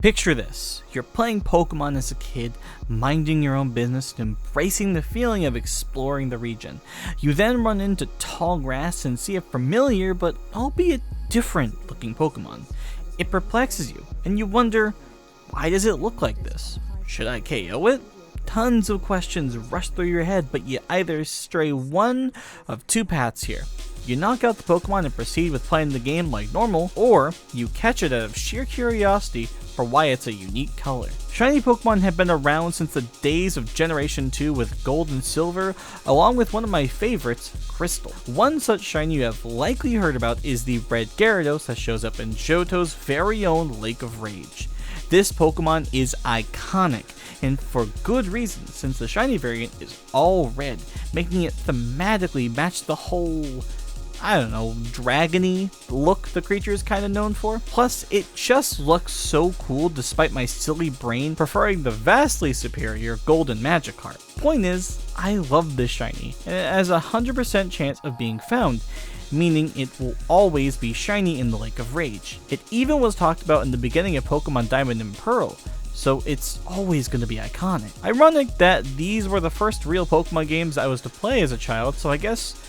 Picture this, you're playing Pokemon as a kid, minding your own business and embracing the feeling of exploring the region. You then run into tall grass and see a familiar but albeit different looking Pokemon. It perplexes you, and you wonder, why does it look like this? Should I KO it? Tons of questions rush through your head, but you either stray one of two paths here. You knock out the Pokemon and proceed with playing the game like normal, or you catch it out of sheer curiosity for why it's a unique color. Shiny Pokemon have been around since the days of Generation 2 with Gold and Silver, along with one of my favorites, Crystal. One such shiny you have likely heard about is the red Gyarados that shows up in Johto's very own Lake of Rage. This Pokemon is iconic, and for good reason, since the shiny variant is all red, making it thematically match the whole, dragony look the creature is kind of known for. Plus, it just looks so cool despite my silly brain preferring the vastly superior Golden Magikarp. Point is, I love this shiny, and it has a 100% chance of being found, meaning it will always be shiny in the Lake of Rage. It even was talked about in the beginning of Pokemon Diamond and Pearl, so it's always going to be iconic. Ironic that these were the first real Pokemon games I was to play as a child, so I guess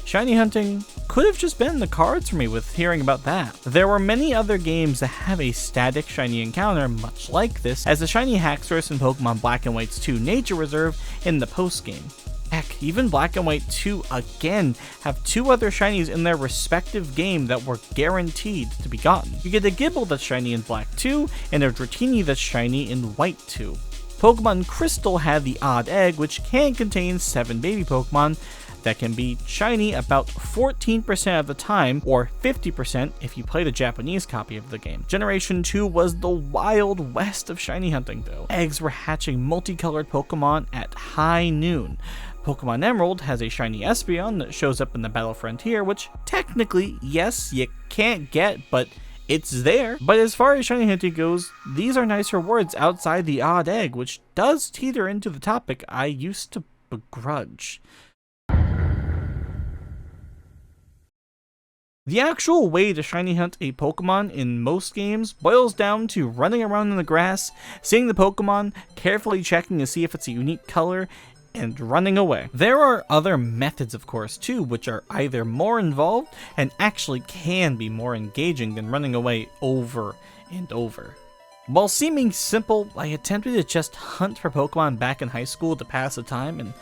shiny hunting could have just been in the cards for me with hearing about that. There were many other games that have a static shiny encounter much like this, as the shiny Haxorus in Pokemon Black and White's 2 Nature Reserve in the post-game. Heck, even Black and White 2 again have 2 other shinies in their respective game that were guaranteed to be gotten. You get a Gibble that's shiny in Black 2, and a Dratini that's shiny in White 2. Pokemon Crystal had the Odd Egg, which can contain 7 baby Pokemon that can be shiny about 14% of the time, or 50% if you play the Japanese copy of the game. Generation 2 was the Wild West of shiny hunting though. Eggs were hatching multicolored Pokemon at high noon. Pokemon Emerald has a shiny Espeon that shows up in the Battle Frontier, which technically, yes, you can't get, but it's there. But as far as shiny hunting goes, these are nice rewards outside the Odd Egg, which does teeter into the topic I used to begrudge. The actual way to shiny hunt a Pokemon in most games boils down to running around in the grass, seeing the Pokemon, carefully checking to see if it's a unique color, and running away. There are other methods of course too, which are either more involved and actually can be more engaging than running away over and over. While seeming simple, I attempted to just hunt for Pokemon back in high school to pass the time, and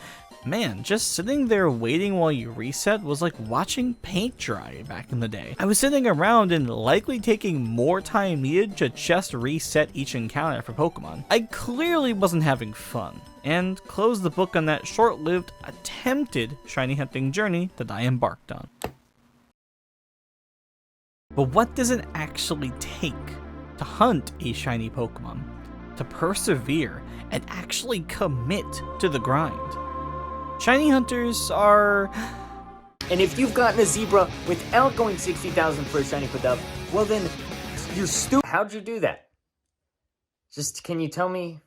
man, just sitting there waiting while you reset was like watching paint dry back in the day. I was sitting around and likely taking more time needed to just reset each encounter for Pokemon. I clearly wasn't having fun, and closed the book on that short-lived, attempted shiny hunting journey that I embarked on. But what does it actually take to hunt a shiny Pokemon? To persevere and actually commit to the grind? Shiny hunters are... And if you've gotten a zebra without going 60,000 for a shiny Pidove, well then, you're stupid. How'd you do that? Can you tell me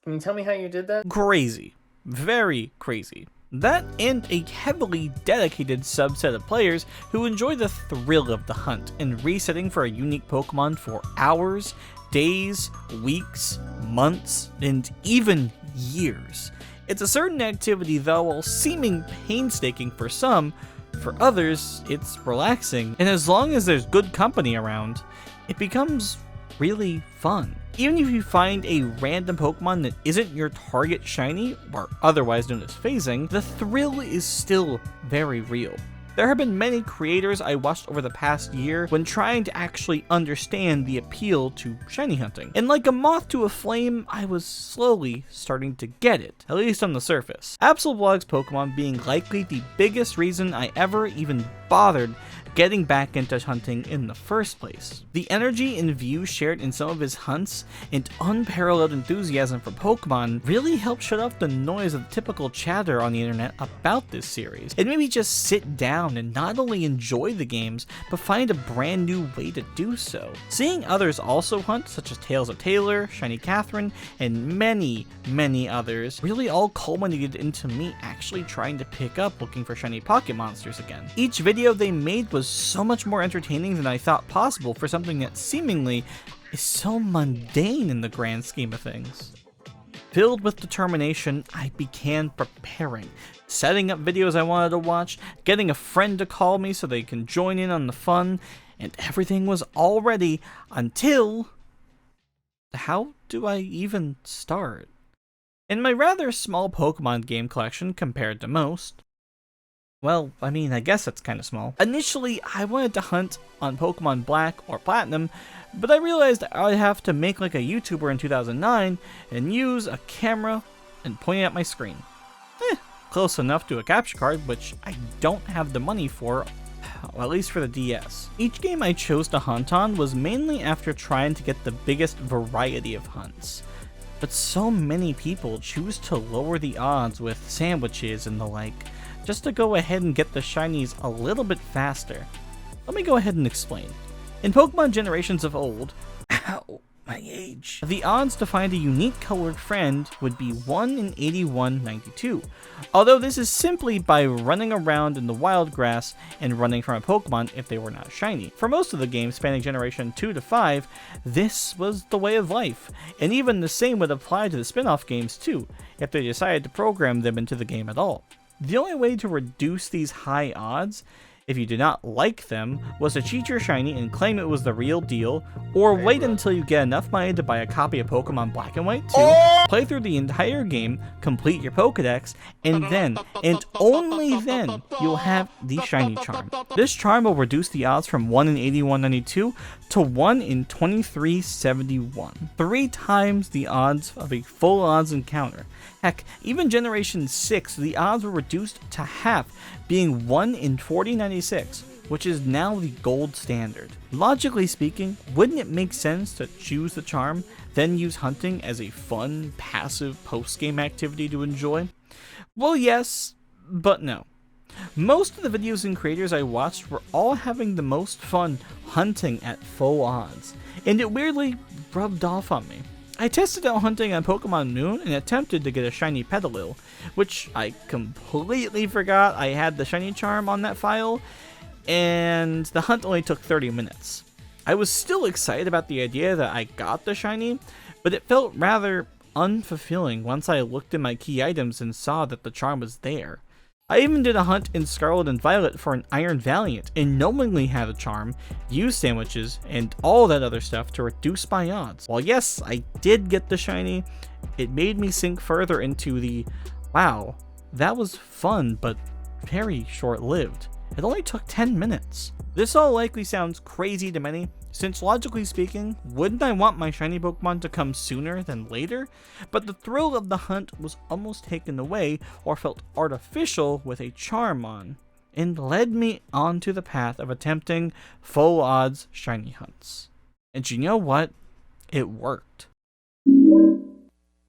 how you did that? Crazy. Very crazy. That and a heavily dedicated subset of players who enjoy the thrill of the hunt and resetting for a unique Pokemon for hours, days, weeks, months, and even years. It's a certain activity though, while seeming painstaking for some, for others it's relaxing, and as long as there's good company around, it becomes really fun. Even if you find a random Pokemon that isn't your target shiny, or otherwise known as phasing, the thrill is still very real. There have been many creators I watched over the past year when trying to actually understand the appeal to shiny hunting. And like a moth to a flame, I was slowly starting to get it, at least on the surface. Absolvlog's Pokemon being likely the biggest reason I ever even bothered getting back into hunting in the first place. The energy and views shared in some of his hunts and unparalleled enthusiasm for Pokemon really helped shut off the noise of the typical chatter on the internet about this series, and maybe just sit down and not only enjoy the games, but find a brand new way to do so. Seeing others also hunt, such as Tales of Taylor, Shiny Catherine, and many others, really all culminated into me actually trying to pick up looking for shiny pocket monsters again. Each video they made was so much more entertaining than I thought possible for something that seemingly is so mundane in the grand scheme of things. Filled with determination, I began preparing, setting up videos I wanted to watch, getting a friend to call me so they can join in on the fun, and everything was all ready until... How do I even start? In my rather small Pokemon game collection compared to most, well, I mean, I guess it's kind of small. Initially, I wanted to hunt on Pokemon Black or Platinum, but I realized I'd have to make like a YouTuber in 2009 and use a camera and point it at my screen. Close enough to a capture card, which I don't have the money for, well, at least for the DS. Each game I chose to hunt on was mainly after trying to get the biggest variety of hunts. But so many people choose to lower the odds with sandwiches and the like, just to go ahead and get the shinies a little bit faster. Let me go ahead and explain. In Pokemon generations of old, ow, my age, the odds to find a unique colored friend would be 1 in 8192, although this is simply by running around in the wild grass and running from a Pokemon if they were not shiny. For most of the game spanning generation 2 to 5, this was the way of life, and even the same would apply to the spin-off games too, if they decided to program them into the game at all. The only way to reduce these high odds, if you did not like them, was to cheat your shiny and claim it was the real deal, or wait until you get enough money to buy a copy of Pokemon Black and White 2, play through the entire game, complete your Pokedex, and then, and only then, you'll have the shiny charm. This charm will reduce the odds from 1 in 8192 to 1 in 2371, 3 times the odds of a full odds encounter. Heck, even Generation 6, the odds were reduced to half, being 1 in 4096, which is now the gold standard. Logically speaking, wouldn't it make sense to choose the charm, then use hunting as a fun, passive post-game activity to enjoy? Well, yes, but no. Most of the videos and creators I watched were all having the most fun hunting at full odds, and it weirdly rubbed off on me. I tested out hunting on Pokemon Moon and attempted to get a shiny Petalil, which I completely forgot I had the shiny charm on that file, and the hunt only took 30 minutes. I was still excited about the idea that I got the shiny, but it felt rather unfulfilling once I looked at my key items and saw that the charm was there. I even did a hunt in Scarlet and Violet for an Iron Valiant and knowingly had a charm, used sandwiches, and all that other stuff to reduce my odds. While yes, I did get the shiny, it made me sink further into the, wow, that was fun but very short-lived. It only took 10 minutes. This all likely sounds crazy to many, since logically speaking, wouldn't I want my shiny Pokemon to come sooner than later? But the thrill of the hunt was almost taken away or felt artificial with a charm on, and led me onto the path of attempting full odds shiny hunts. And you know what? It worked.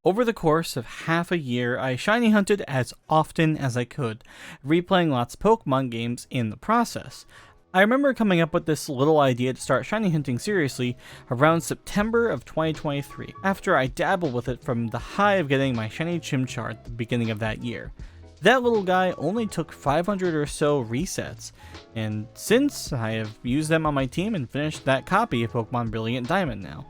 Over the course of half a year, I shiny hunted as often as I could, replaying lots of Pokemon games in the process. I remember coming up with this little idea to start shiny hunting seriously around September of 2023, after I dabbled with it from the high of getting my shiny Chimchar at the beginning of that year. That little guy only took 500 or so resets, and since I have used them on my team and finished that copy of Pokemon Brilliant Diamond now.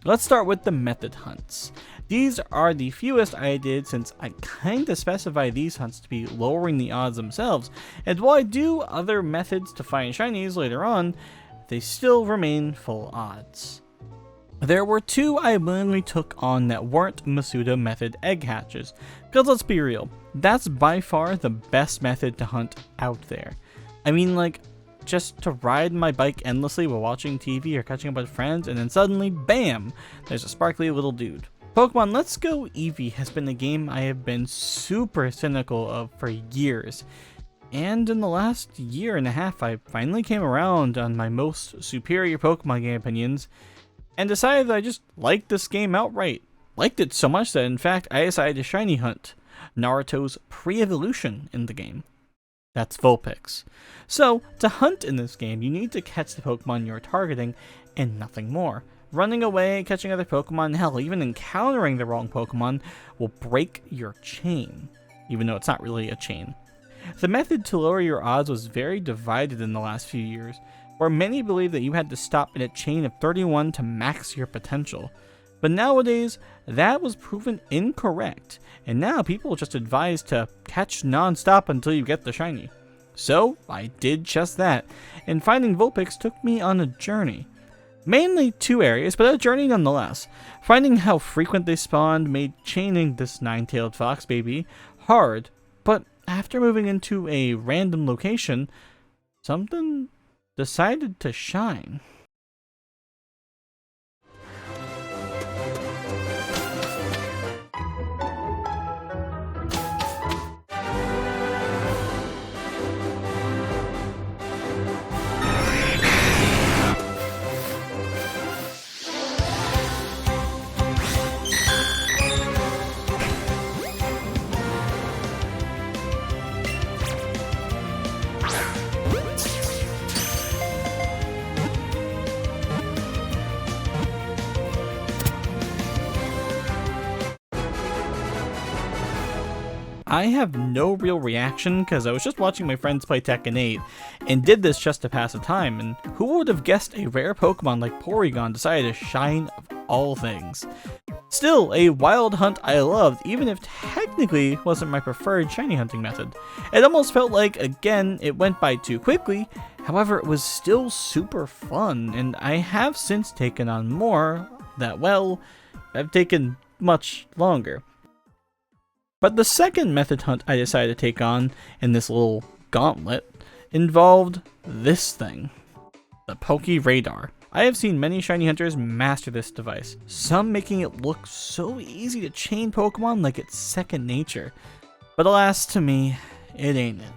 Let's start with the method hunts. These are the fewest I did since I kinda specify these hunts to be lowering the odds themselves, and while I do other methods to find shinies later on, they still remain full odds. There were 2 I willingly took on that weren't Masuda method egg hatches, because let's be real, that's by far the best method to hunt out there. I mean, like, just to ride my bike endlessly while watching TV or catching up with friends, and then suddenly, bam, there's a sparkly little dude. Pokemon Let's Go Eevee has been a game I have been super cynical of for years, and in the last year and a half I finally came around on my most superior Pokemon game opinions, and decided that I just liked this game outright. Liked it so much that in fact I decided to shiny hunt Naruto's pre-evolution in the game. That's Vulpix. So, to hunt in this game, you need to catch the Pokemon you're targeting, and nothing more. Running away, catching other Pokemon, hell, even encountering the wrong Pokemon will break your chain, even though it's not really a chain. The method to lower your odds was very divided in the last few years, where many believed that you had to stop in a chain of 31 to max your potential. But nowadays, that was proven incorrect, and now people are just advised to catch non-stop until you get the shiny. So, I did just that, and finding Vulpix took me on a journey. Mainly 2 areas, but a journey nonetheless. Finding how frequent they spawned made chaining this 9-tailed fox baby hard, but after moving into a random location, something decided to shine. I have no real reaction because I was just watching my friends play Tekken 8 and did this just to pass the time, and who would have guessed a rare Pokemon like Porygon decided to shine of all things. Still, a wild hunt I loved, even if technically wasn't my preferred shiny hunting method. It almost felt like, again, it went by too quickly, however it was still super fun, and I have since taken on more that, well, have taken much longer. But the second method hunt I decided to take on in this little gauntlet involved this thing, the Poke Radar. I have seen many shiny hunters master this device, some making it look so easy to chain Pokemon like it's second nature. But alas, to me, it ain't it.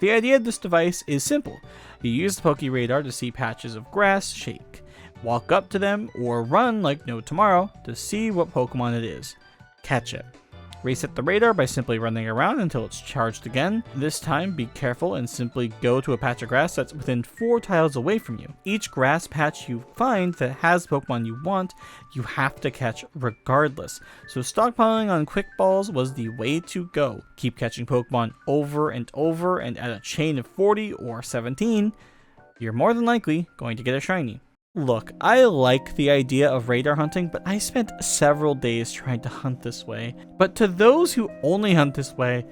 The idea of this device is simple. You use the Poke Radar to see patches of grass shake, walk up to them, or run like no tomorrow to see what Pokemon it is. Catch it. Reset the radar by simply running around until it's charged again. This time, be careful and simply go to a patch of grass that's within 4 tiles away from you. Each grass patch you find that has Pokemon you want, you have to catch regardless. So stockpiling on quick balls was the way to go. Keep catching Pokemon over and over, and at a chain of 40 or 17, you're more than likely going to get a shiny. Look, I like the idea of radar hunting, but I spent several days trying to hunt this way. But to those who only hunt this way,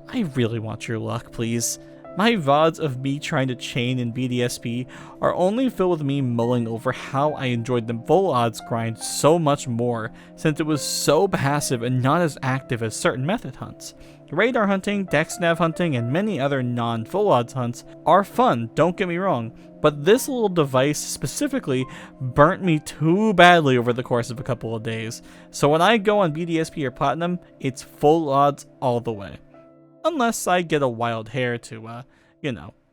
I really want your luck, please. My VODs of me trying to chain in BDSP are only filled with me mulling over how I enjoyed the full odds grind so much more, since it was so passive and not as active as certain method hunts. Radar hunting, dex nav hunting, and many other non-full odds hunts are fun, don't get me wrong, but this little device specifically burnt me too badly over the course of a couple of days. So when I go on BDSP or Platinum, it's full odds all the way. Unless I get a wild hair to,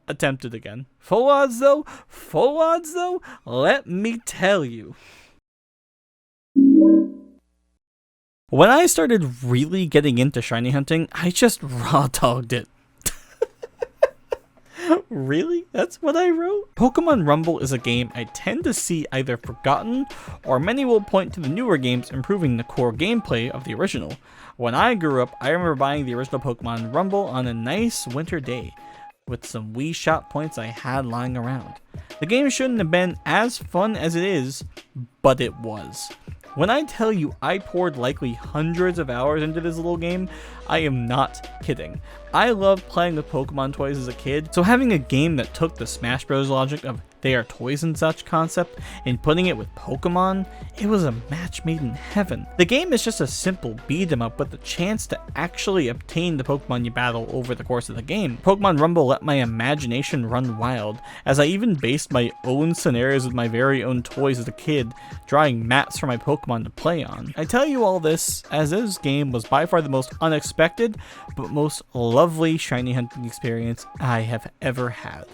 attempt it again. Full odds though, let me tell you. When I started really getting into shiny hunting, I just raw dogged it. Really? That's what I wrote? Pokémon Rumble is a game I tend to see either forgotten, or many will point to the newer games improving the core gameplay of the original. When I grew up, I remember buying the original Pokémon Rumble on a nice winter day, with some Wii Shop points I had lying around. The game shouldn't have been as fun as it is, but it was. When I tell you I poured likely hundreds of hours into this little game, I am not kidding. I loved playing with Pokemon toys as a kid, so having a game that took the Smash Bros. Logic of they are toys and such concept and putting it with Pokemon, it was a match made in heaven. The game is just a simple beat 'em up with the chance to actually obtain the Pokemon you battle over the course of the game. Pokemon Rumble let my imagination run wild, as I even based my own scenarios with my very own toys as a kid, drawing maps for my Pokemon to play on. I tell you all this as this game was by far the most unexpected, but most lovely shiny hunting experience I have ever had.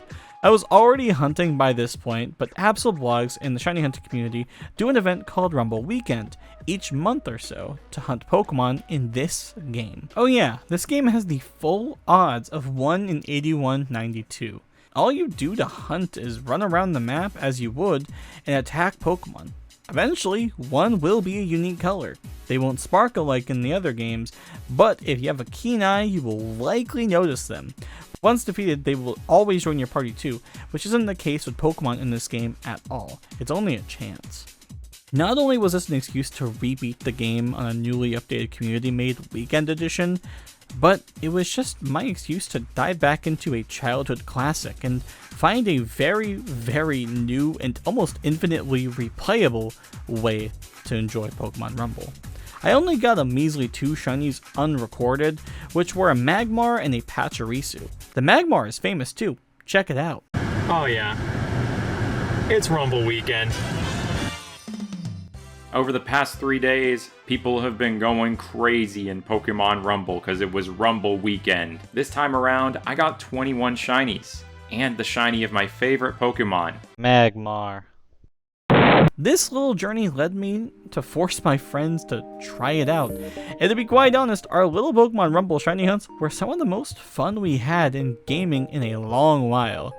I was already hunting by this point, but Absolblogs in the shiny hunting community do an event called Rumble Weekend each month or so to hunt Pokemon in this game. Oh yeah, this game has the full odds of 1 in 8192. All you do to hunt is run around the map as you would and attack Pokemon. Eventually, one will be a unique color. They won't sparkle like in the other games, but if you have a keen eye, you will likely notice them. Once defeated, they will always join your party too, which isn't the case with Pokemon in this game at all. It's only a chance. Not only was this an excuse to rebeat the game on a newly updated community-made Weekend Edition, but it was just my excuse to dive back into a childhood classic and find a very, very new and almost infinitely replayable way to enjoy Pokemon Rumble. I only got a measly 2 shinies unrecorded, which were a Magmar and a Pachirisu. The Magmar is famous too, check it out. Oh yeah, it's Rumble weekend. Over the past 3 days, people have been going crazy in Pokemon Rumble because it was Rumble weekend. This time around, I got 21 shinies, and the shiny of my favorite Pokemon, Magmar. This little journey led me to force my friends to try it out, and to be quite honest, our little Pokemon Rumble shiny hunts were some of the most fun we had in gaming in a long while.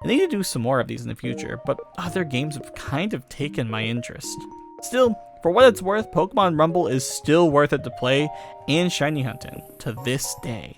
I need to do some more of these in the future, but other games have kind of taken my interest. Still, for what it's worth, Pokemon Rumble is still worth it to play and shiny hunting to this day.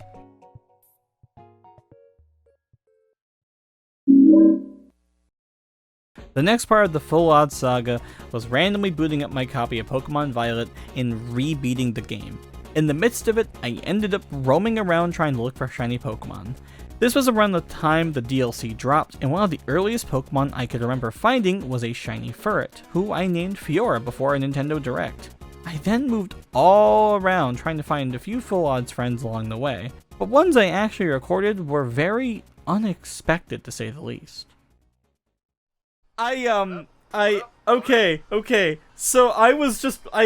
The next part of the Full Odds saga was randomly booting up my copy of Pokemon Violet and rebeating the game. In the midst of it, I ended up roaming around trying to look for shiny Pokemon. This was around the time the DLC dropped, and one of the earliest Pokemon I could remember finding was a shiny Furret, who I named Fiora before a Nintendo Direct. I then moved all around trying to find a few Full Odds friends along the way, but ones I actually recorded were very unexpected to say the least. Okay. So I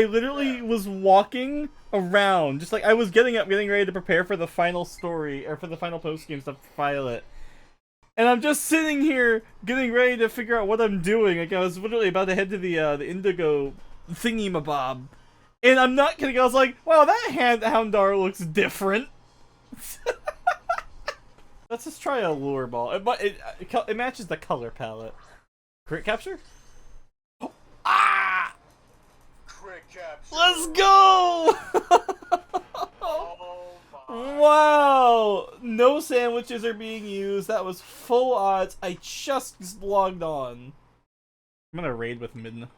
literally was walking around, just like I was getting ready to prepare for the final story, or for the final post-game stuff to file it. And I'm just sitting here, getting ready to figure out what I'm doing. Like, I was literally about to head to the Indigo thingy-mabob. And I'm not kidding, I was like, wow, that Houndour looks different. Let's just try a Lure Ball. It matches the color palette. Crit capture? Oh, ah! Crit capture. Let's go! Oh my. Wow! No sandwiches are being used. That was Full Odds. I just logged on. I'm gonna raid with Midna.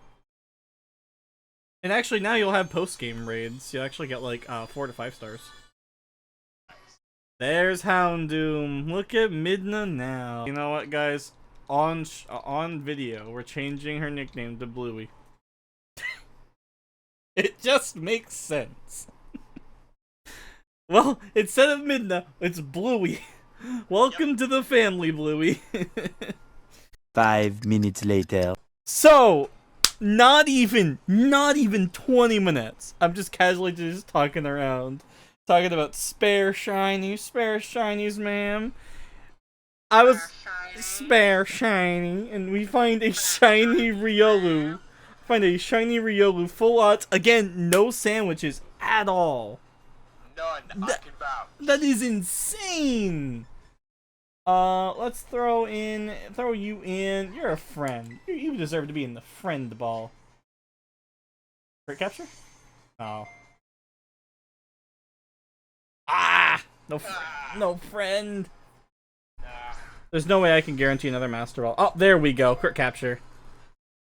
And actually, now you'll have post-game raids. You'll actually get like 4 to 5 stars. There's Houndoom. Look at Midna now. You know what, guys? On video, we're changing her nickname to Bluey. It just makes sense. Well, instead of Midna, it's Bluey. Welcome to the family, Bluey. 5 minutes later. So, not even 20 minutes. I'm just casually just talking around. Talking about spare shinies, ma'am. I was spare shiny, and we find a shiny Riolu. Full Odds. Again, no sandwiches at all. None. I can vouch. That is insane. Let's throw you in. You're a friend. You deserve to be in the friend ball. Crit capture? Oh. Ah! No friend. There's no way I can guarantee another Master Ball. Oh, there we go. Crit capture.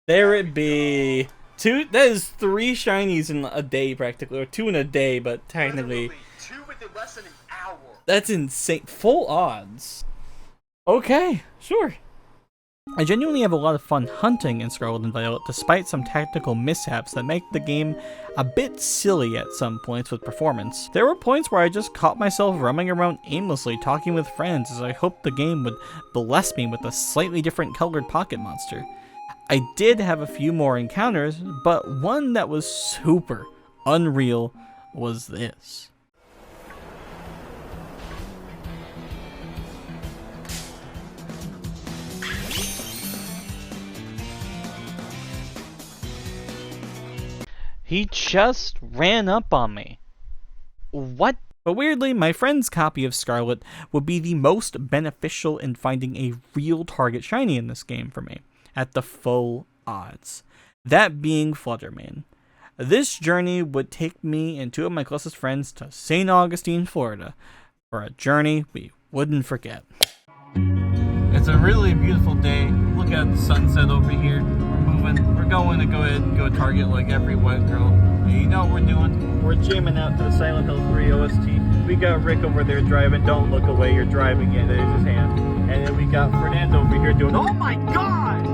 There it be. That is 3 shinies in a day, practically. Or 2 in a day, but technically. Literally 2 within less than an hour. That's insane. Full Odds. Okay, sure. I genuinely have a lot of fun hunting in Scarlet and Violet, despite some technical mishaps that make the game a bit silly at some points with performance. There were points where I just caught myself roaming around aimlessly talking with friends as I hoped the game would bless me with a slightly different colored pocket monster. I did have a few more encounters, but one that was super unreal was this. He just ran up on me. What? But weirdly, my friend's copy of Scarlet would be the most beneficial in finding a real target shiny in this game for me, at the Full Odds. That being Fluttermane. This journey would take me and two of my closest friends to St. Augustine, Florida, for a journey we wouldn't forget. It's a really beautiful day. Look at the sunset over here. We're moving. We're going to go ahead and go Target like every white girl. And you know what we're doing? We're jamming out to the Silent Hill 3 OST. We got Rick over there driving. Don't look away, you're driving it. There's his hand. And then we got Fernando over here doing, oh my god!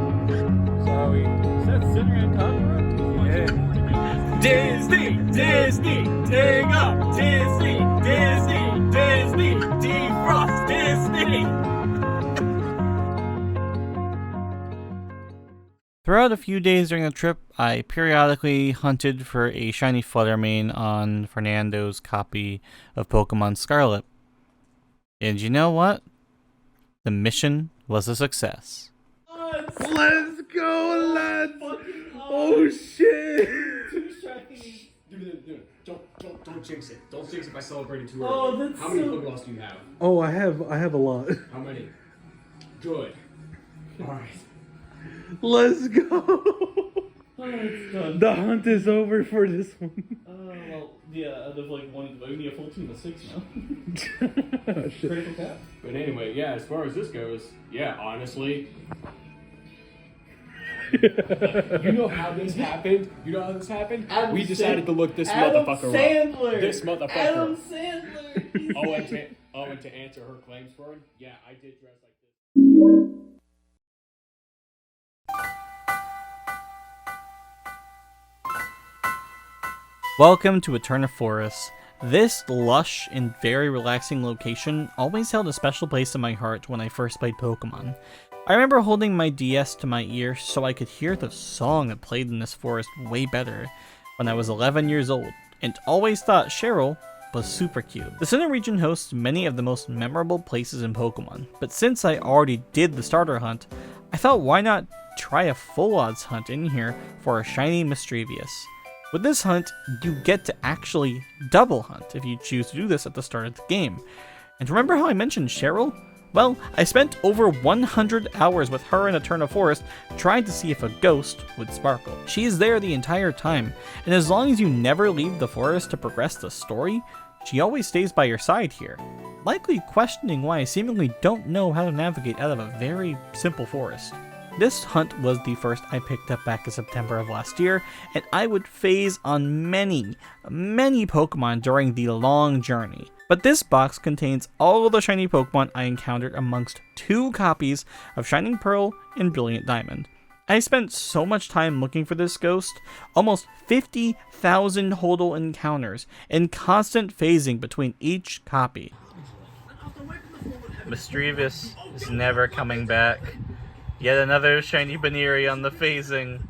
Sorry. Is that Cinnamon Conqueror? Yeah. Disney! Disney! Dig up! Disney! Disney! Disney! Defrost! Disney! Throughout a few days during the trip, I periodically hunted for a shiny Fluttermane on Fernando's copy of Pokemon Scarlet. And you know what? The mission was a success. Let's go, lads! Oh shit! Don't jinx it. Don't jinx it by celebrating too early. How many Pokeballs do you have? Oh, I have a lot. How many? Good. Alright. Let's go! Oh, it's done. The hunt is over for this one. Well, yeah, out of like one, we need a full team of 6 now. Critical cap? But anyway, yeah, as far as this goes, yeah, honestly. You know how this happened? We decided to look this motherfucker up. This motherfucker. Adam Sandler! And to answer her claims for him, yeah, I did dress like this. Welcome to Eterna Forest. This lush and very relaxing location always held a special place in my heart when I first played Pokemon. I remember holding my DS to my ear so I could hear the song that played in this forest way better when I was 11 years old, and always thought Cheryl was super cute. The Sinnoh region hosts many of the most memorable places in Pokemon, but since I already did the starter hunt, I thought why not try a full odds hunt in here for a shiny Mischievous. With this hunt, you get to actually double hunt if you choose to do this at the start of the game. And remember how I mentioned Cheryl? Well, I spent over 100 hours with her in Eterna Forest trying to see if a ghost would sparkle. She is there the entire time, and as long as you never leave the forest to progress the story, she always stays by your side here, likely questioning why I seemingly don't know how to navigate out of a very simple forest. This hunt was the first I picked up back in September of last year, and I would phase on many Pokemon during the long journey. But this box contains all of the shiny Pokemon I encountered amongst 2 copies of Shining Pearl and Brilliant Diamond. I spent so much time looking for this ghost, almost 50,000 total encounters, and constant phasing between each copy. Mischievous is never coming back. Yet another shiny Baneri on the phasing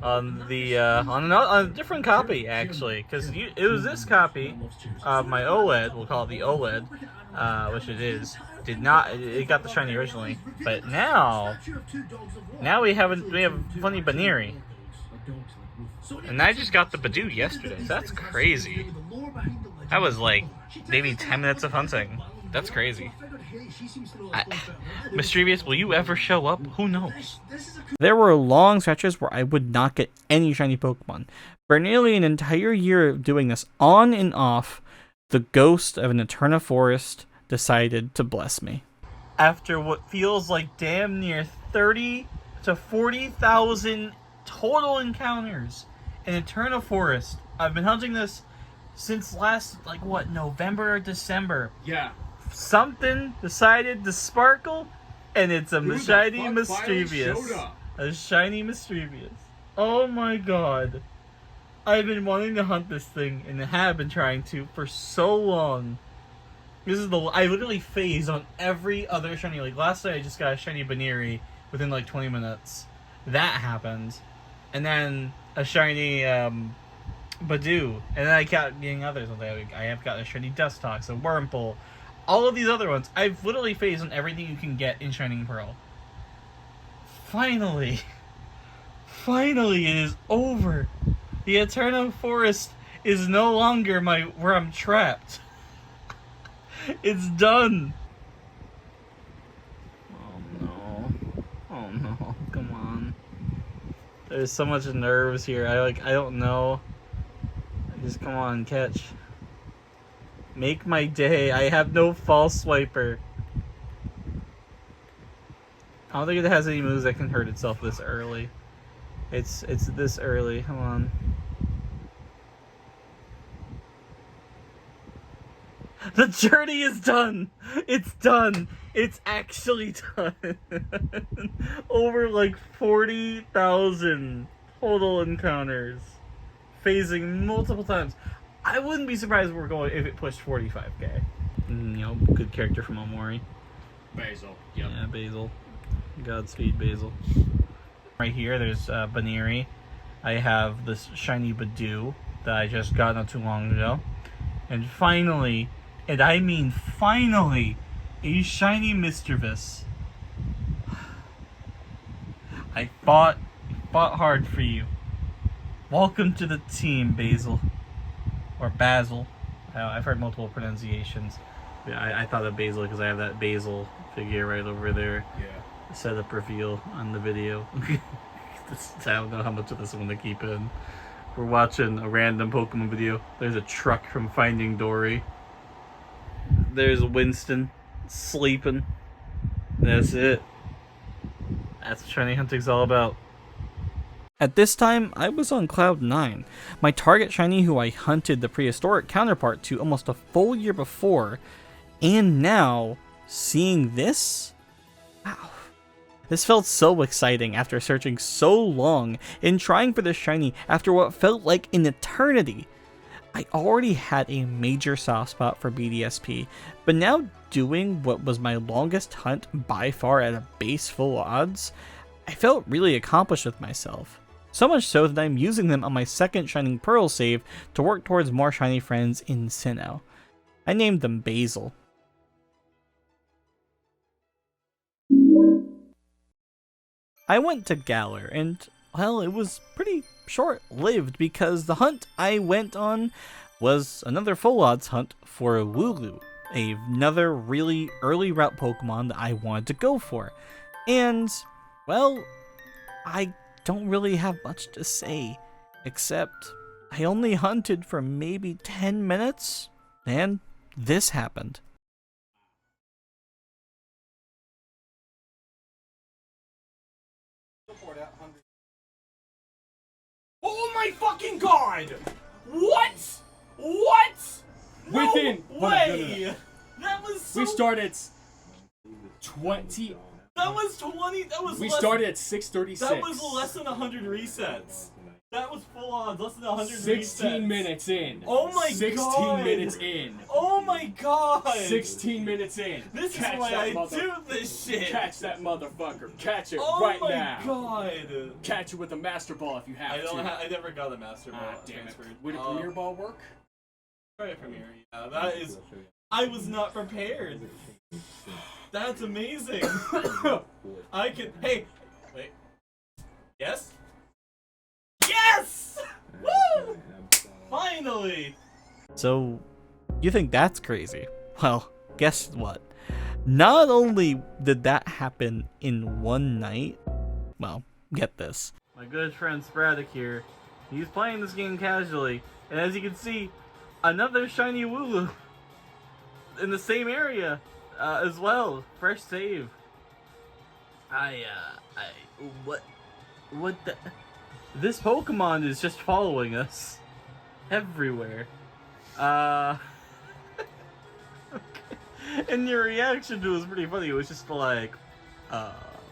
on the on a different copy actually, because it was this copy of my OLED. We'll call it the OLED, which it is. It got the shiny originally, but now we have funny Baneri, and I just got the Badoo yesterday. So that's crazy. That was like maybe 10 minutes of hunting. That's crazy. Mischievous, will you ever show up? Who knows? There were long stretches where I would not get any shiny Pokemon. For nearly an entire year of doing this on and off, the ghost of an Eterna Forest decided to bless me. After what feels like damn near 30 to 40,000 total encounters in Eterna Forest, I've been hunting this since last, November or December. Yeah. Something decided to sparkle, and it's a shiny Mischievous. A shiny Mischievous. Oh my god. I've been wanting to hunt this thing, and have been trying to for so long. I literally phased on every other shiny. Like last night I just got a shiny Baneri within 20 minutes. That happened. And then a shiny Badoo. And then I kept getting others. I have got a shiny Dustox, a Wurmple. All of these other ones, I've literally phased on everything you can get in Shining Pearl. Finally, it is over. The Eterna Forest is no longer where I'm trapped. It's done. Oh no, come on. There's so much nerves here. I don't know Just come on, catch. Make my day. I have no false swiper. I don't think it has any moves that can hurt itself this early. It's this early. Come on. The journey is done. It's done. It's actually done. Over like 40,000 total encounters, phasing multiple times. I wouldn't be surprised if we're going if it pushed 45k. You know, good character from Omori. Basil. Yep. Yeah, Basil. Godspeed, Basil. Right here, there's Baneri. I have this shiny Badoo that I just got not too long ago. And finally, and I mean finally, a shiny Mischievous. I fought hard for you. Welcome to the team, Basil. Or Basil. I've heard multiple pronunciations. Yeah, I thought of Basil because I have that Basil figure right over there. Yeah. Setup reveal on the video. I don't know how much of this I'm going to keep in. We're watching a random Pokemon video. There's a truck from Finding Dory. There's Winston sleeping. That's it. That's what shiny hunting's all about. At this time, I was on Cloud 9. My target shiny who I hunted the prehistoric counterpart to almost a full year before, and now, seeing this? Wow. This felt so exciting after searching so long and trying for this shiny after what felt like an eternity. I already had a major soft spot for BDSP, but now doing what was my longest hunt by far at a base full odds, I felt really accomplished with myself. So much so that I'm using them on my second Shining Pearl save to work towards more shiny friends in Sinnoh. I named them Basil. I went to Galar, and, well, it was pretty short-lived because the hunt I went on was another full odds hunt for a Wooloo, another really early route Pokemon that I wanted to go for. And, well, I don't really have much to say, except I only hunted for maybe 10 minutes, and this happened. Oh my fucking god! What? What? Within way! That was so... We started 20. That was 20. That was. We less, started at 6:36. That was less than 100 resets. That was full on. Less than 100 resets. 16 minutes in. Oh my 16 god. 16 minutes in. Oh my god. 16 minutes in. This is why I do this shit. Catch that motherfucker. Catch it oh right my now. God. Catch it with a Master Ball if you have to. I never got a Master Ball transferred. Would a Premier Ball work? Try it from here. Yeah, that is. I was not prepared. That's amazing. I can. Hey, wait. Yes. Yes! Woo! Finally! So, you think that's crazy? Well, guess what? Not only did that happen in one night, well, get this. My good friend Sporadic here, he's playing this game casually, and as you can see, another shiny Wooloo in the same area as well. Fresh save. What the... This Pokemon is just following us everywhere. Okay. And your reaction to it was pretty funny. It was just like,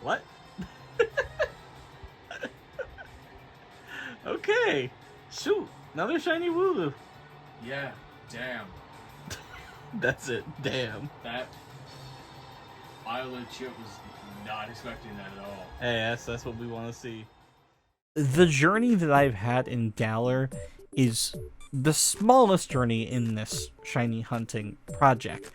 what? Okay. Shoot. Another shiny Wooloo. Yeah. Damn. That's it. Damn. That... I legit was not expecting that at all. Hey, that's what we want to see. The journey that I've had in Galar is the smallest journey in this shiny hunting project,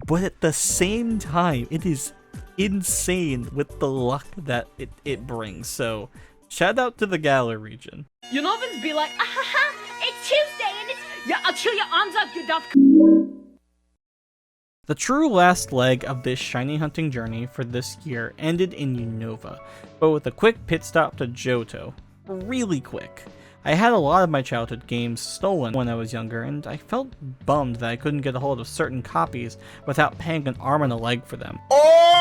but at the same time, it is insane with the luck that it brings. So, shout out to the Galar region. Unovans be like, ahaha, it's Tuesday and it's, yeah, I'll chill your arms up, you duff. The true last leg of this shiny hunting journey for this year ended in Unova, but with a quick pit stop to Johto. Really quick. I had a lot of my childhood games stolen when I was younger, and I felt bummed that I couldn't get a hold of certain copies without paying an arm and a leg for them.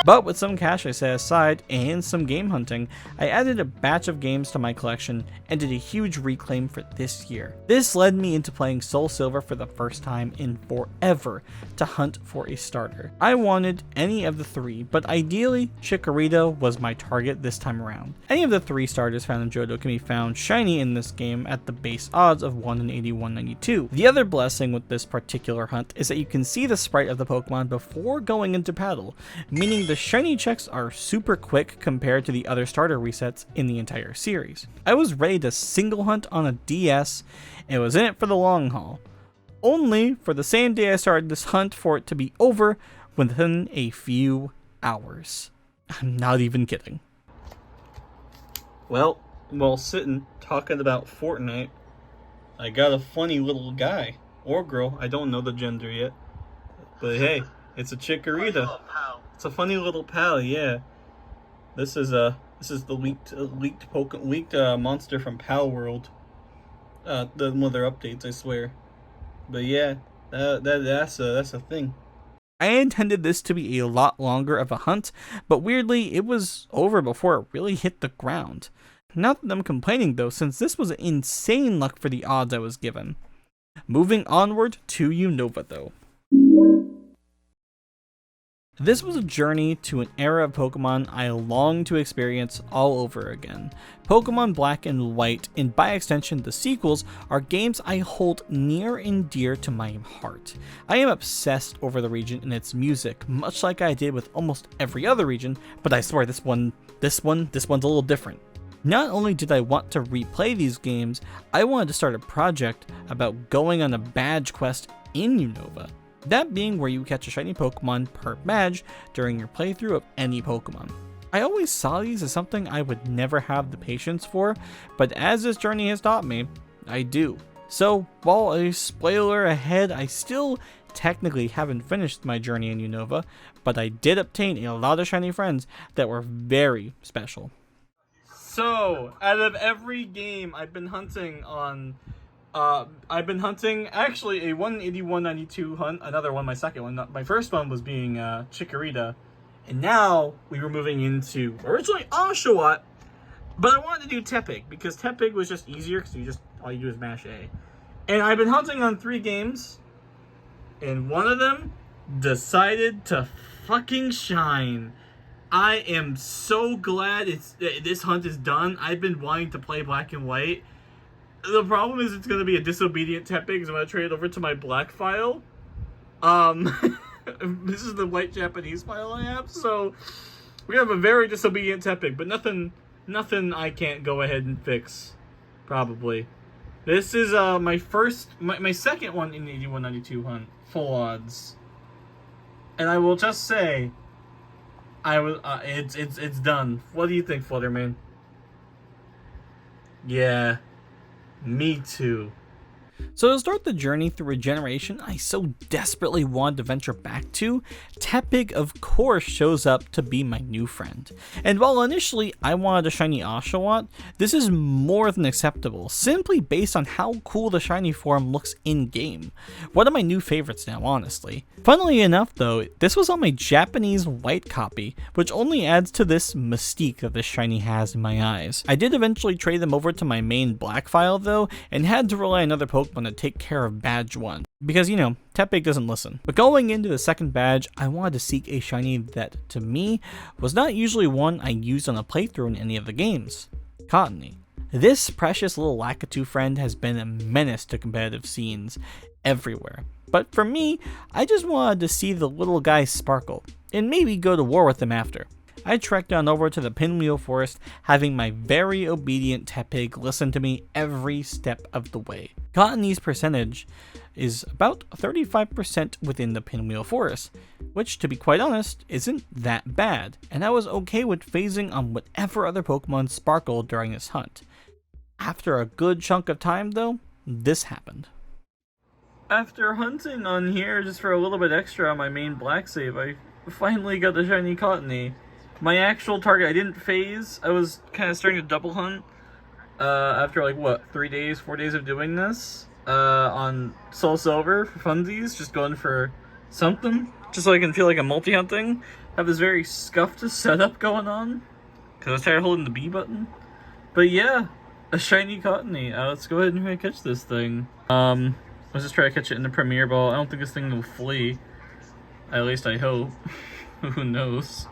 But with some cash I set aside and some game hunting, I added a batch of games to my collection and did a huge reclaim for this year. This led me into playing Soul Silver for the first time in forever to hunt for a starter. I wanted any of the three, but ideally Chikorita was my target this time around. Any of the three starters found in Johto can be found shiny in this game at the base odds of 1 in 8192. The other blessing with this particular hunt is that you can see the sprite of the Pokemon before going into battle, meaning the shiny checks are super quick compared to the other starter resets in the entire series. I was ready to single hunt on a DS and was in it for the long haul, only for the same day I started this hunt for it to be over within a few hours. I'm not even kidding. Well, while sitting talking about Fortnite, I got a funny little guy or girl, I don't know the gender yet, but hey, it's a Chikorita. It's a funny little pal, yeah. This is the leaked monster from Pal World. One of their updates, I swear. But yeah, that's a thing. I intended this to be a lot longer of a hunt, but weirdly, it was over before it really hit the ground. Not that I'm complaining though, since this was insane luck for the odds I was given. Moving onward to Unova though. This was a journey to an era of Pokemon I long to experience all over again. Pokemon Black and White, and by extension the sequels, are games I hold near and dear to my heart. I am obsessed over the region and its music, much like I did with almost every other region, but I swear this one's a little different. Not only did I want to replay these games, I wanted to start a project about going on a badge quest in Unova. That being where you catch a shiny Pokemon per badge during your playthrough of any Pokemon. I always saw these as something I would never have the patience for, but as this journey has taught me, I do. So, while a spoiler ahead, I still technically haven't finished my journey in Unova, but I did obtain a lot of shiny friends that were very special. So, out of every game I've been hunting on, actually a 18192 hunt, another one, my second one. My first one was being Chikorita, and now we were moving into originally Oshawott, but I wanted to do Tepig because Tepig was just easier because all you do is mash A. And I've been hunting on 3 games, and one of them decided to fucking shine. I am so glad this hunt is done. I've been wanting to play Black and White. The problem is it's going to be a disobedient Tepig because I'm going to trade it over to my black file. This is the white Japanese file I have, so we have a very disobedient Tepig, but nothing I can't go ahead and fix, probably. This is my second one in the 8192 hunt, full odds. And I will just say, it's done. What do you think, Flutterman? Yeah. Me too. So to start the journey through a generation I so desperately wanted to venture back to, Tepig of course shows up to be my new friend. And while initially I wanted a shiny Oshawott, this is more than acceptable, simply based on how cool the shiny form looks in-game. One of my new favorites now, honestly. Funnily enough though, this was on my Japanese white copy, which only adds to this mystique that this shiny has in my eyes. I did eventually trade them over to my main black file though, and had to rely on another Pokemon to take care of badge 1. Because, Tepig doesn't listen. But going into the second badge, I wanted to seek a shiny that, to me, was not usually one I used on a playthrough in any of the games. Cottony. This precious little Lakitu friend has been a menace to competitive scenes everywhere. But for me, I just wanted to see the little guy sparkle, and maybe go to war with him after. I trekked on over to the Pinwheel Forest, having my very obedient Tepig listen to me every step of the way. Cottony's percentage is about 35% within the Pinwheel Forest, which, to be quite honest, isn't that bad, and I was okay with phasing on whatever other Pokemon sparkled during this hunt. After a good chunk of time, though, this happened. After hunting on here just for a little bit extra on my main black save, I finally got the shiny Cottony. My actual target, I didn't phase. I was kind of starting to double hunt. after like what, 4 days of doing this on Soul Silver for funsies, just going for something, just so I can feel like I'm multi-hunting. Have this very scuffed setup going on because I was tired of holding the B button. But yeah, a shiny Cottony. Let's go ahead and try to catch this thing. Let's just try to catch it in the Premier Ball. I don't think this thing will flee. At least I hope. Who knows?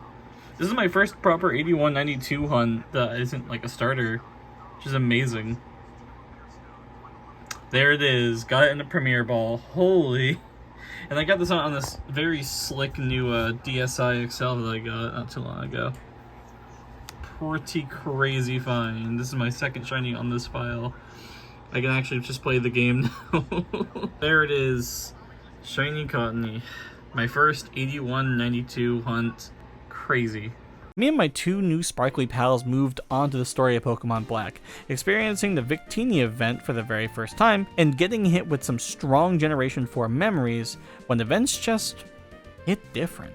This is my first proper 81-92 hunt that isn't like a starter, which is amazing. There it is. Got it in the Premier Ball. Holy. And I got this on this very slick new DSi XL that I got not too long ago. Pretty crazy find. This is my second shiny on this file. I can actually just play the game now. There it is. Shiny Cottony. My first 81-92 hunt. Crazy. Me and my 2 new sparkly pals moved on to the story of Pokemon Black, experiencing the Victini event for the very first time, and getting hit with some strong Generation 4 memories when events just hit different.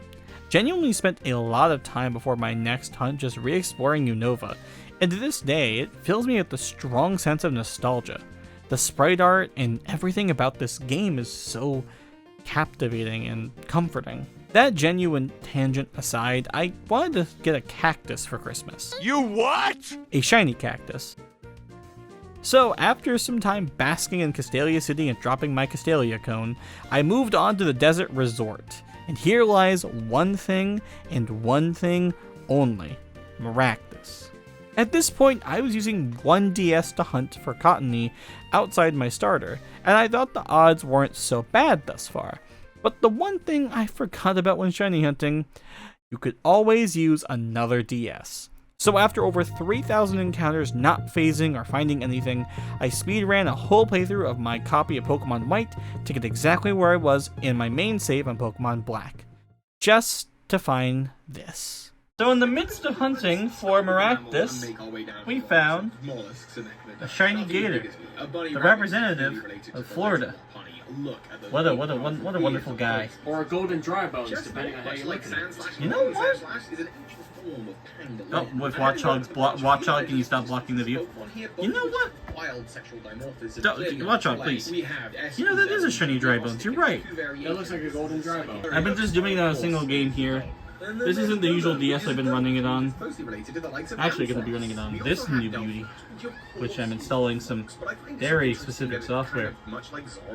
Genuinely spent a lot of time before my next hunt just re-exploring Unova, and to this day, it fills me with a strong sense of nostalgia. The sprite art and everything about this game is so captivating and comforting. That genuine tangent aside, I wanted to get a cactus for Christmas. You what? A shiny cactus. So after some time basking in Castelia City and dropping my Castelia cone, I moved on to the desert resort. And here lies one thing and one thing only, Maractus. At this point, I was using one DS to hunt for Cottony outside my starter, and I thought the odds weren't so bad thus far. But the one thing I forgot about when shiny hunting, you could always use another DS. So after over 3,000 encounters not phasing or finding anything, I speedran a whole playthrough of my copy of Pokemon White to get exactly where I was in my main save on Pokemon Black. Just to find this. So in the midst of hunting for Maractus, we found a shiny gator, the representative of Florida. What a wonderful guy. Or a golden dry bones, depending on how you look at it. You know what? Oh, with Watchog, can you stop blocking the view? You know what? Watchog, please. You know, that is a shiny dry bones, you're right. That looks like a golden dry bone. I've been just doing it on a single game here. This isn't the usual DS I've been running it on. Actually, going to be running it on this new beauty, which I'm installing some very specific software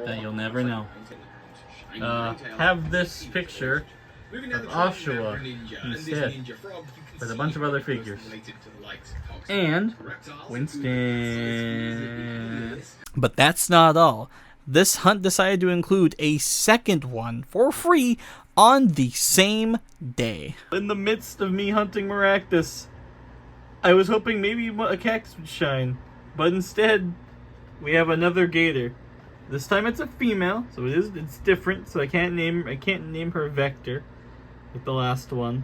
that you'll never know. Have this picture of Oshua instead, with a bunch of other figures. And Winston. But that's not all. This hunt decided to include a second one for free on the same day. In the midst of me hunting Maractus, I was hoping maybe a cactus would shine, but instead, we have another gator. This time it's a female, so it's different. So I can't name her Vector, like the last one.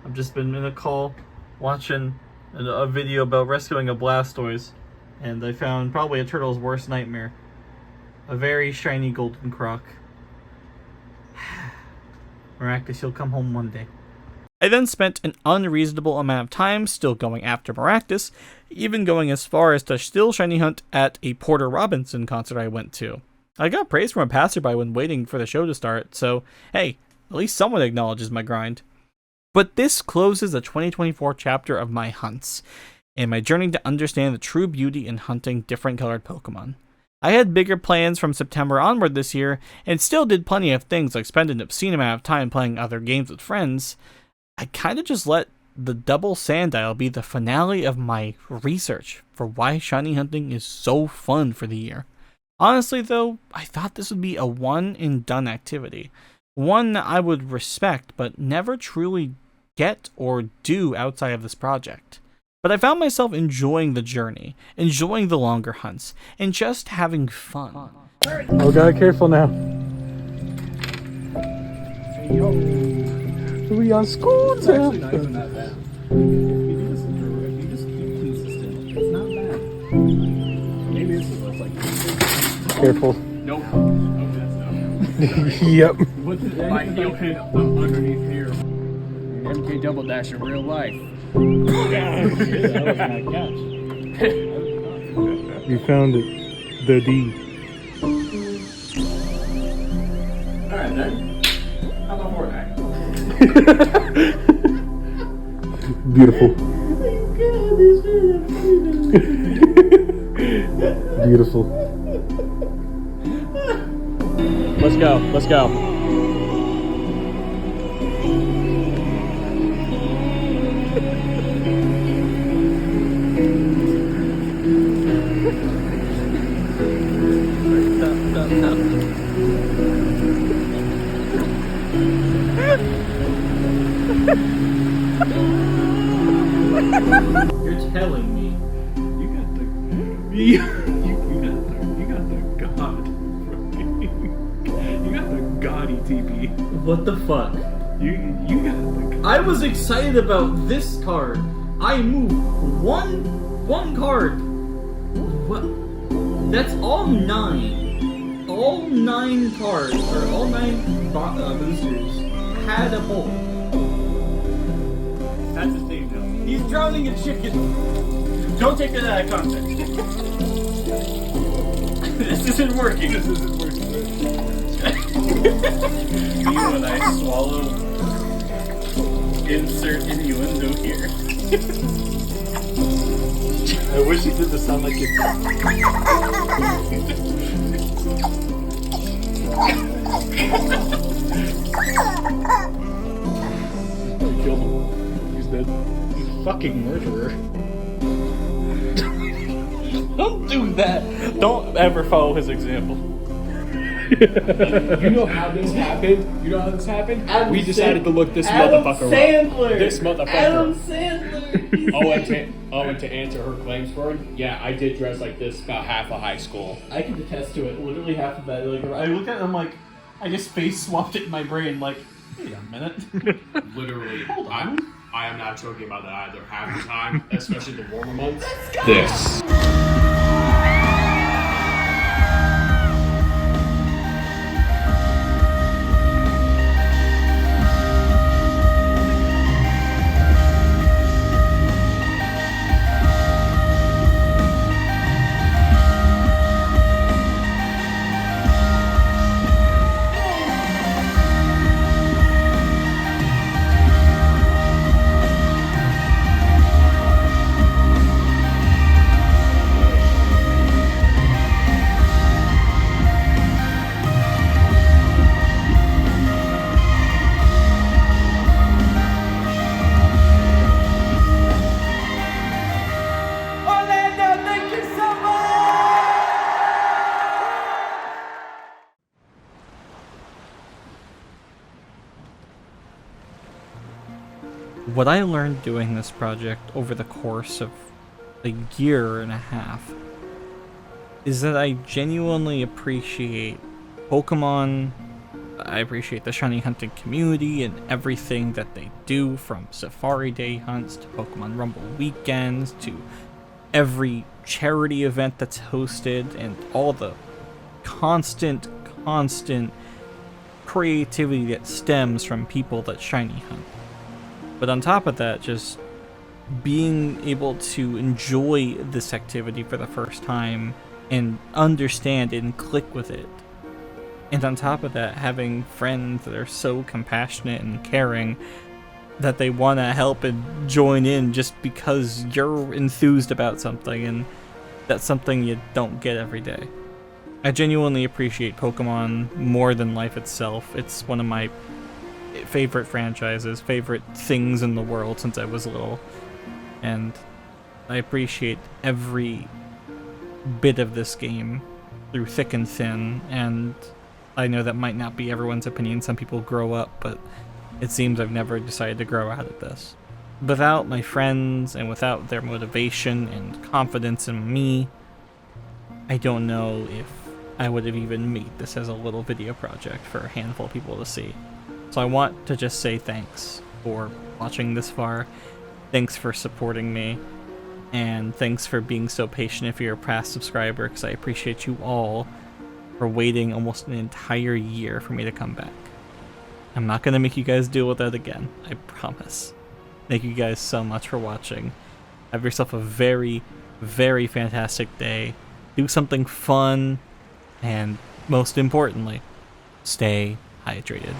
I've just been in a call watching a video about rescuing a Blastoise, and I found probably a turtle's worst nightmare. A very shiny golden croc. Maractus, you'll come home one day. I then spent an unreasonable amount of time still going after Maractus, even going as far as to still shiny hunt at a Porter Robinson concert I went to. I got praise from a passerby when waiting for the show to start, so hey, at least someone acknowledges my grind. But this closes the 2024 chapter of my hunts, and my journey to understand the true beauty in hunting different colored Pokemon. I had bigger plans from September onward this year, and still did plenty of things like spend an obscene amount of time playing other games with friends. I kinda just let the double Sandile be the finale of my research for why shiny hunting is so fun for the year. Honestly though, I thought this would be a one and done activity. One that I would respect but never truly get or do outside of this project. But I found myself enjoying the journey, enjoying the longer hunts, and just having fun. Oh god, careful now. We on school now. It's actually not that bad. If you just keep consistent, it's not bad. Maybe this is what's like. Careful. Nope. Okay, that's no. Yep. What's the My heel hit underneath here. MK Double Dash in real life. That was my catch. You found it. The D. Alright then. How about Fortnite? Beautiful. Beautiful. Let's go. Let's go. You're telling me you got the you got the god you got the gaudy TP. What the fuck? You got the. I was excited about this card. I moved one card. What? That's all 9. All 9 cards or all 9 boosters had a hole. That's the thing, though. He's drowning in chicken. Don't take that out of context. This isn't working. This isn't working. When I swallow, insert innuendo here. I wish he did the sound like it. I killed him. He's dead. You fucking murderer. Don't do that. Don't ever follow his example. You know how this happened? You know how this happened? We decided to look this motherfucker Sandler. up. This motherfucker. Adam Sandler. And to answer her claims for it, yeah, I did dress like this about half of high school. I can attest to it. Literally half of that. Like I look at it, I'm like, I just face swapped it in my brain. Like, wait a minute. Literally. Hold on. I am not joking about that either. Half the time, especially the warmer months. Let's go. This. What I learned doing this project over the course of a year and a half is that I genuinely appreciate Pokemon. I appreciate the shiny hunting community and everything that they do, from Safari Day hunts to Pokemon Rumble weekends to every charity event that's hosted and all the constant creativity that stems from people that shiny hunt. But on top of that, just being able to enjoy this activity for the first time and understand it and click with it. And on top of that, having friends that are so compassionate and caring that they want to help and join in just because you're enthused about something, and that's something you don't get every day. I genuinely appreciate Pokemon more than life itself. It's one of my favorite franchises, favorite things in the world since I was little, and I appreciate every bit of this game through thick and thin. And I know that might not be everyone's opinion. Some people grow up, but it seems I've never decided to grow out of this. Without my friends and without their motivation and confidence in me, I don't know if I would have even made this as a little video project for a handful of people to see. So I want to just say thanks for watching this far, thanks for supporting me, and thanks for being so patient if you're a past subscriber, because I appreciate you all for waiting almost an entire year for me to come back. I'm not going to make you guys deal with that again, I promise. Thank you guys so much for watching. Have yourself a very, very fantastic day, do something fun, and most importantly, stay hydrated.